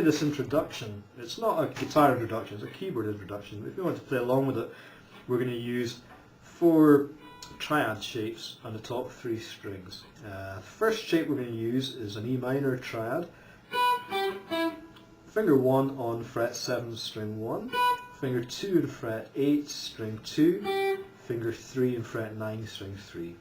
this introduction. It's not a guitar introduction, it's a keyboard introduction. If you want to play along with it, we're going to use 4 triad shapes on the top 3 strings. The first shape we're going to use is an E minor triad. Finger 1 on fret 7, string 1. Finger 2 on fret 8, string 2. Finger 3 on fret 9, string 3.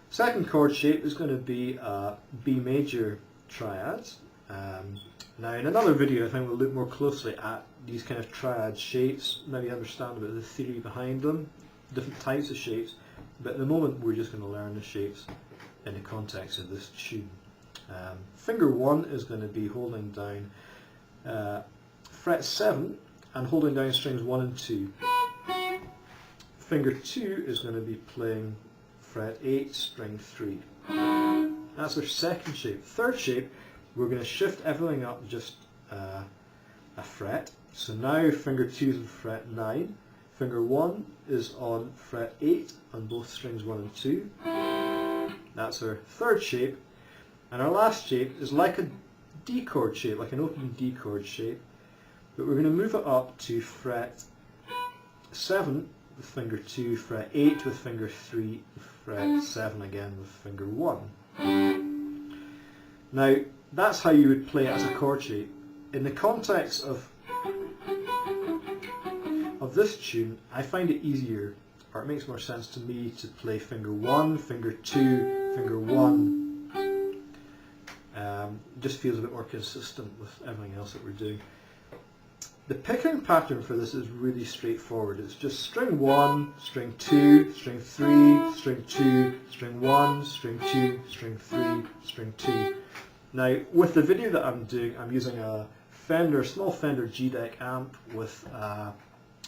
Second chord shape is going to be a B major triad. Now in another video I think we'll look more closely at these kind of triad shapes, maybe understand a bit of the theory behind them, different types of shapes, but at the moment we're just going to learn the shapes in the context of this tune. Finger 1 is going to be holding down fret 7 and holding down strings 1 and 2. Finger 2 is going to be playing fret 8, string 3. That's our second shape. Third shape, we're going to shift everything up just a fret. So now finger 2 is on fret 9, finger 1 is on fret 8 on both strings 1 and 2. That's our third shape. And our last shape is like a D chord shape, like an open D chord shape, but we're going to move it up to fret 7 with finger 2, fret 8 with finger 3, fret 7 again with finger 1. Now that's how you would play it as a chord shape. In the context of this tune, I find it easier, or it makes more sense to me, to play finger 1, finger 2, finger 1. Just feels a bit more consistent with everything else that we're doing. The picking pattern for this is really straightforward. It's just string 1, string 2, string 3, string 2, string 1, string 2, string 3, string 2. Now with the video that I'm doing, I'm using a small Fender G-Deck amp with an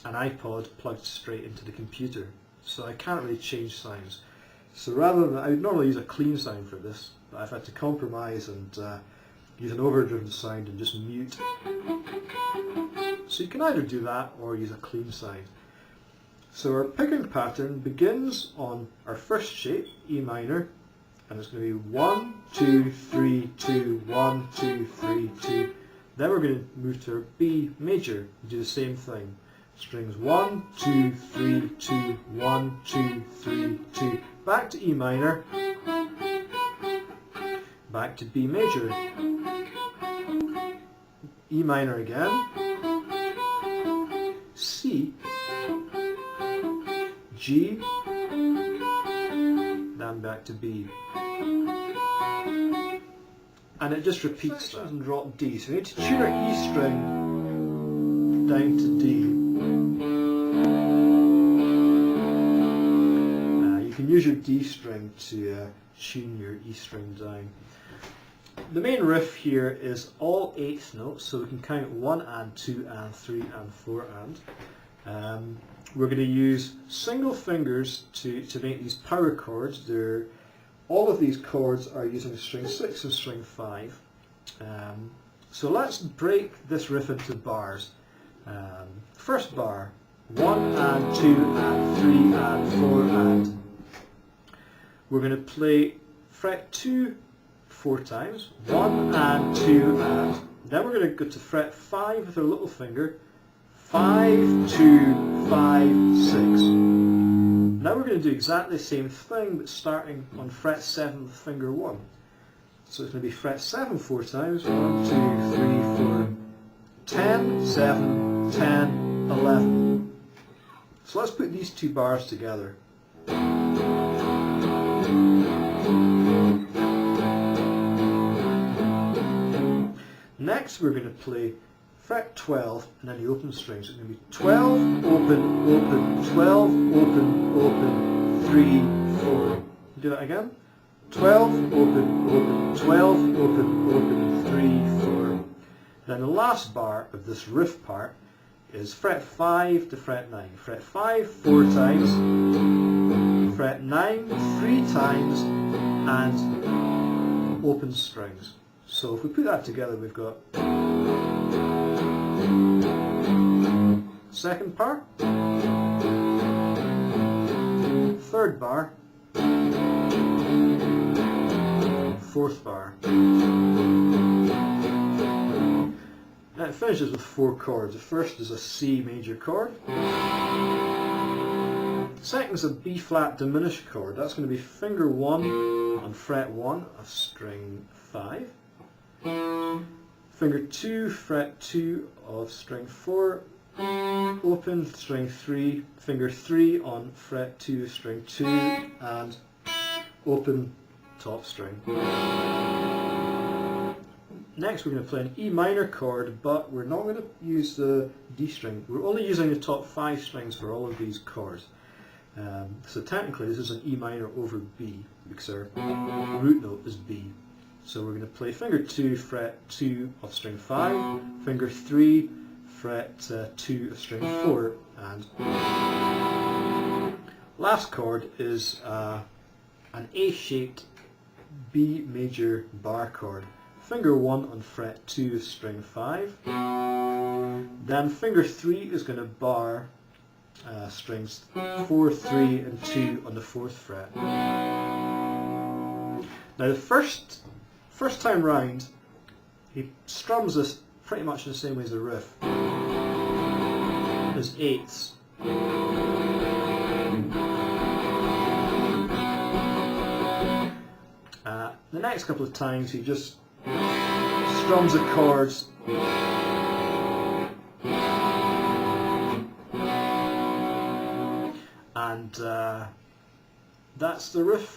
iPod plugged straight into the computer, so I can't really change sounds. So rather than, I would normally use a clean sound for this, but I've had to compromise and use an overdriven sound and just mute. So you can either do that or use a clean sound. So our picking pattern begins on our first shape, E minor, and it's going to be 1, 2, 3, 2, 1, 2, 3, 2. Then we're going to move to our B major and do the same thing. Strings 1, 2, 3, 2, 1, 2, 3, 2. Back to E minor. Back to B major. E minor again. C. G. Then back to B. And it just repeats that and drop D. So we need to tune our E string down to D. You can use your D string to tune your E string down. The main riff here is all 8th notes, so we can count 1 and 2 and 3 and 4 and. We're going to use single fingers to make these power chords. All of these chords are using string 6 and string 5. So let's break this riff into bars. First bar, 1 and 2 and 3 and 4 and. We're going to play fret 2 4 times, 1 and 2 and. Then we're going to go to fret 5 with our little finger, 5, 2, 5, 6. Now we're going to do exactly the same thing, but starting on fret 7 with finger 1. So it's going to be fret 7 4 times, 1, 2, 3, 4, 10, 7, 10, 11. So let's put these 2 bars together. Next we're going to play fret 12 and then the open strings. It's going to be 12, open, open, 12, open, open, 3, 4. Do that again. 12, open, open, 12, open, open, 3, 4. Then the last bar of this riff part is fret 5 to fret 9. Fret 5 4 times, fret 9 3 times, and open strings. So if we put that together, we've got second part, third bar, fourth bar. And it finishes with 4 chords. The first is a C major chord. The second is a B flat diminished chord. That's going to be finger 1 on fret 1 of string 5. Finger 2, fret 2 of string 4. Open string 3, finger 3 on fret 2 string 2, and open top string. Next we're going to play an E minor chord, but we're not going to use the D string. We're only using the top 5 strings for all of these chords. So technically this is an E minor over B, because our root note is B. So we're going to play finger 2, fret 2 of string 5, finger 3, fret 2 of string 4, and last chord is an A-shaped B major bar chord. Finger 1 on fret 2 of string 5, then finger 3 is going to bar strings 4, 3 and 2 on the 4th fret. Now the first time round he strums this pretty much in the same way as the riff. As 8ths. The next couple of times he just strums the chords and that's the riff.